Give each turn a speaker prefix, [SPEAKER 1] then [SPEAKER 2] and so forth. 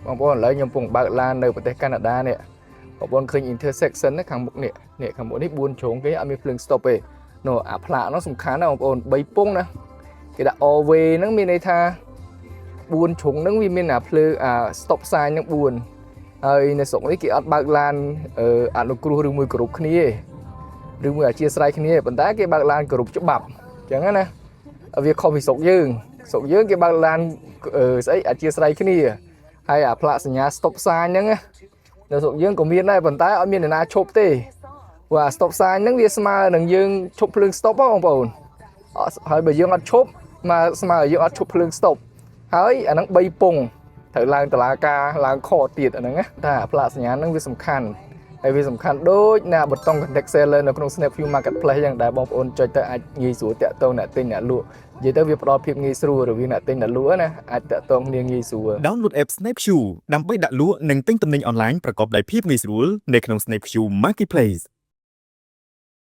[SPEAKER 1] បងប្អូនឥឡូវខ្ញុំកំពុងបើកឡាននៅប្រទេសកាណាដានេះបងប្អូនឃើញ intersection ខាងមុខនេះខាងមុខនេះ4ជ្រុងគេអត់មានភ្លើង stop ទេនោះអាផ្លាកនោះសំខាន់ណាបងប្អូន3ពងណាគេដាក់ OV ហ្នឹងមានន័យថា4ជ្រុងហ្នឹងវាមានអាភ្លើងstop sign ហ្នឹង4ហើយនៅស្រុកនេះគេអត់បើកឡានអនុគ្រោះឬមួយគ្រប់គ្នាទេឬមួយអធិស្ឋានគ្នាប៉ុន្តែគេបើកឡានគ្រប់ច្បាប់អញ្ចឹងណាវាខុសពីស្រុកយើងគេបើកឡានស្អីអធិស្ឋានគ្នាហើយអាផ្លាកសញ្ញា stop sign ហ្នឹងនៅស្រុកយើងក៏មានដែរប៉ុន្តែអត់មានអ្នកណាឈប់ទេព្រោះអា stop sign ហ្នឹងវាស្មើនឹងយើងឈប់ភ្លើង stop បងប្អូនហើយបើយើងអត់ឈប់មកស្មើយើងអត់ឈប់ភ្លើង stop ហើយអាហ្នឹង3ពងត្រូវឡើងតឡាការឡើងខទៀតអាហ្នឹងណាតែផ្លាកសញ្ញាហ្នឹងវាសំខាន់ហើយវាសំខាន់ដូចណាប៊ូតុង contact seller នៅក្នុង Snapview Marketplace យ៉ាងដែលបងប្អូនចុចទៅអាចងាយស្រួលតាក់ទងអ្នកទិញអ្នកលក់និយាយទៅវាផ្ដល់ភាពងាយស្រួលរវាងអ្នកទិញអ្នកលក់ណាអាចតាក់ទងគ្នាងាយស្រួល
[SPEAKER 2] Download app Snapview ដើម្បីដាក់លក់និងទិញទំនិញអនឡាញប្រកបដោយភាពងាយស្រួលនៅក្នុង Snapview Marketplace